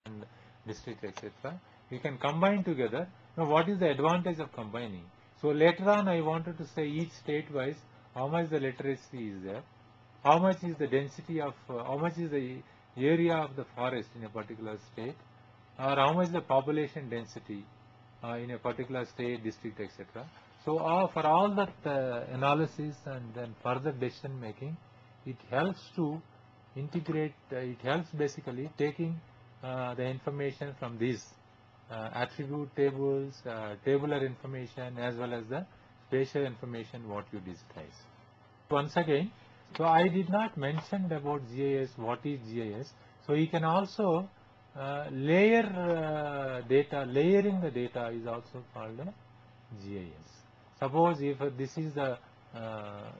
and district, etc. You can combine together. Now, what is the advantage of combining? So later on, I wanted to say each state-wise how much the literacy is there, how much is the density of, how much is the area of the forest in a particular state, or how much the population density in a particular state, district, etc. So for all that analysis and then further decision making, it helps to integrate, it helps basically taking the information from these attribute tables, tabular information, as well as the spatial information what you digitize. Once again, so I did not mention about GIS, what is GIS. So you can also layer data, layering the data is also called a GIS. Suppose if this is the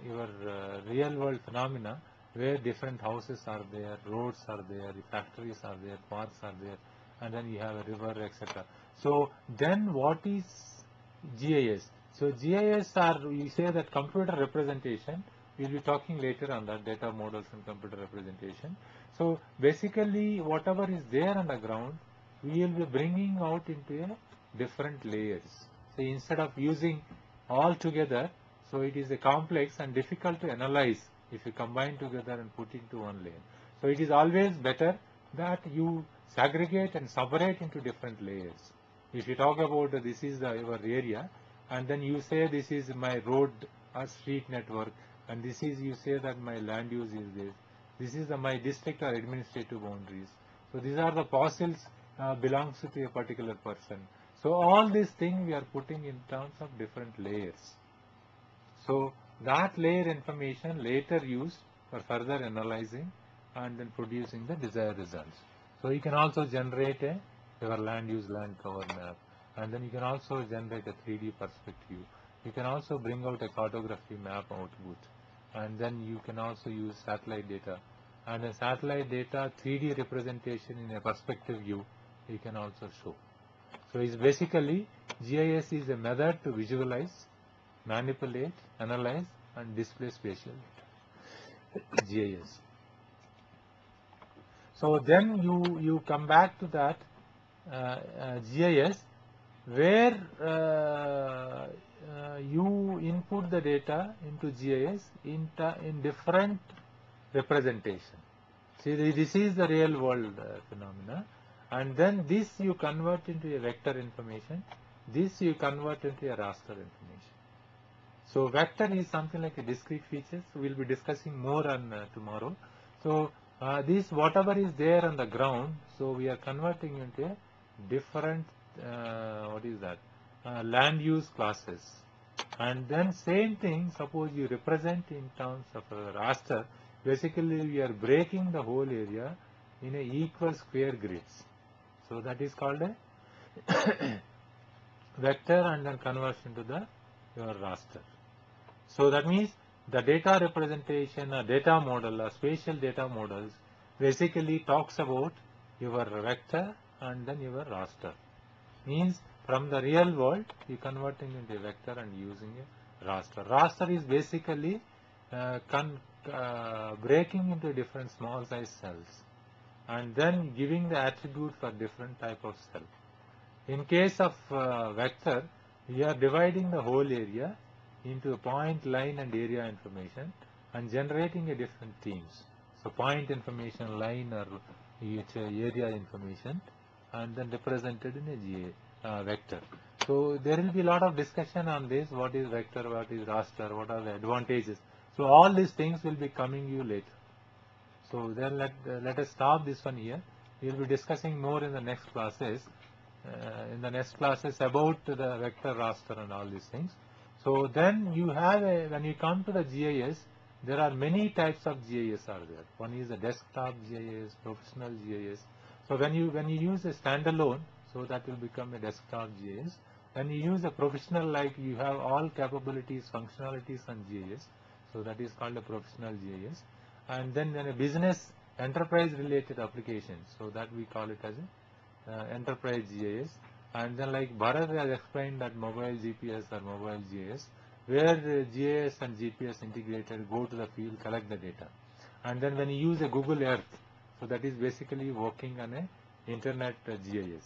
your real world phenomena where different houses are there, roads are there, factories are there, parks are there, and then you have a river, etc. So then what is GIS? So GIS are, we say that computer representation. We'll be talking later on that, data models and computer representation. So basically whatever is there on the ground, we will be bringing out into a different layers. So instead of using all together, so it is a complex and difficult to analyze if you combine together and put into one layer. So it is always better that you segregate and separate into different layers. If you talk about this is your area, and then you say this is my road or street network, and this is, you say that my land use is this is my district or administrative boundaries. So these are the parcels belongs to a particular person. So all these things we are putting in terms of different layers. So that layer information later used for further analyzing and then producing the desired results. So you can also generate your land use, land cover map, and then you can also generate a 3D perspective. You can also bring out a cartography map output, and then you can also use satellite data, and a satellite data 3D representation in a perspective view you can also show. So it's basically GIS is a method to visualize, manipulate, analyze and display spatial data. GIS. So then you come back to that GIS where you input the data into GIS in different representation. See, this is the real world phenomena, and then this you convert into a vector information, this you convert into a raster information. So vector is something like a discrete features. We'll be discussing more on tomorrow. So this whatever is there on the ground, so we are converting into a different what is that land use classes, and then same thing, suppose you represent in terms of a raster. Basically we are breaking the whole area in a equal square grids, so that is called a vector, and then conversion to the your raster. So that means the data representation or data model or spatial data models basically talks about your vector and then your raster. Means from the real world you converting into a vector and using a raster. Raster is basically breaking into different small size cells and then giving the attribute for different type of cell. In case of vector, we are dividing the whole area into a point, line and area information and generating a different themes. So point information, line or area information, and then represented in a vector. So there will be a lot of discussion on this, what is vector, what is raster, what are the advantages. So all these things will be coming you later. So then let us stop this one here. We will be discussing more in the next classes. About the vector, raster and all these things. So then you have when you come to the GIS, there are many types of GIS are there. One is the desktop GIS, professional GIS. So when you use a standalone, so that will become a desktop GIS. When you use a professional, like you have all capabilities, functionalities on GIS, so that is called a professional GIS. And then when a business enterprise related application, so that we call it as a enterprise GIS. And then like Bharat has explained that mobile GPS or mobile GIS, where GIS and GPS integrated, go to the field, collect the data. And then when you use a Google Earth, so that is basically working on a internet GIS.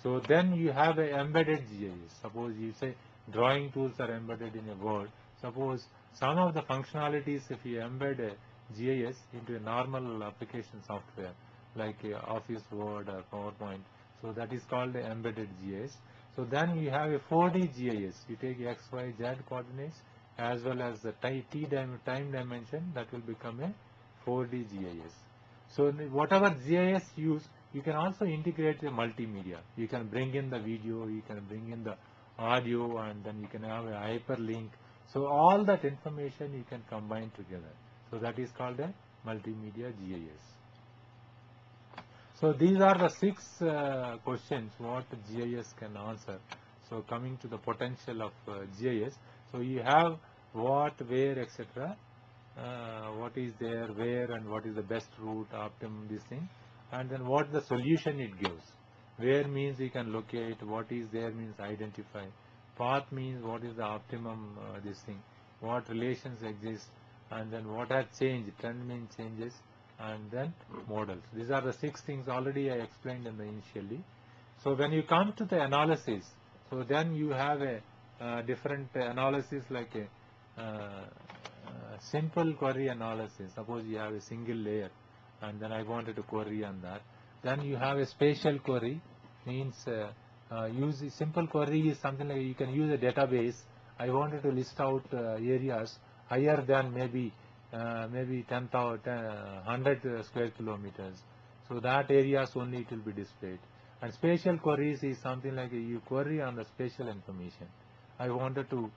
So then you have a embedded GIS. Suppose you say drawing tools are embedded in a Word. Suppose some of the functionalities, if you embed a GIS into a normal application software like Office, Word or PowerPoint, so that is called the embedded GIS. So then you have a 4D GIS. You take X, Y, Z coordinates as well as the time dimension, that will become a 4D GIS. So whatever GIS use, you can also integrate the multimedia. You can bring in the video, you can bring in the audio, and then you can have a hyperlink. So all that information you can combine together. So that is called a multimedia GIS. So these are the 6 questions what GIS can answer. So coming to the potential of GIS, so you have what, where, etc. What is there, where, and what is the best route, optimum, this thing, and then what the solution it gives. Where means you can locate, what is there means identify, path means what is the optimum this thing, what relations exist, and then what has changed, trend means changes, and then models. These are the 6 things already I explained in the initially. So when you come to the analysis, so then you have a different analysis like a simple query analysis. Suppose you have a single layer and then I wanted to query on that. Then you have a spatial query, means use simple query is something like you can use a database. I wanted to list out areas higher than maybe 100 square kilometers. So that areas only it will be displayed. And spatial queries is something like you query on the spatial information. I wanted to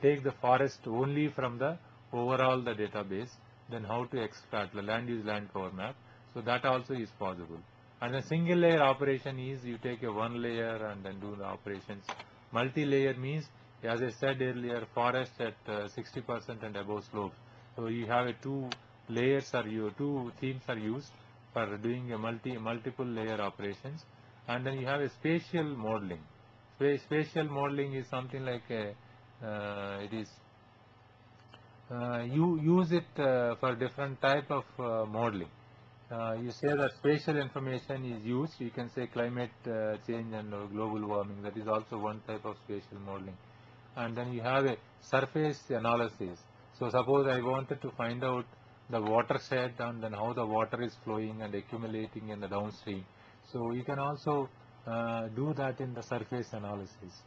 take the forest only from the overall the database, then how to extract the land use land cover map. So that also is possible. And the single layer operation is you take a one layer and then do the operations. Multi-layer means, as I said earlier, forest at 60% and above slopes. So you have a 2 layers or two themes are used for doing a multiple layer operations. And then you have a spatial modeling. Spatial modeling is something like you use it for different type of modeling. You say that spatial information is used. You can say climate change and global warming. That is also one type of spatial modeling. And then you have a surface analysis. So suppose I wanted to find out the watershed and then how the water is flowing and accumulating in the downstream. So you can also do that in the surface analysis.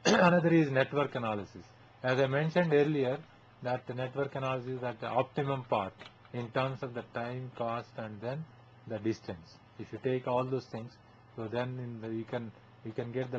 Another is network analysis. As I mentioned earlier, that the network analysis is at the optimum path in terms of the time, cost, and then the distance. If you take all those things, so then you can get the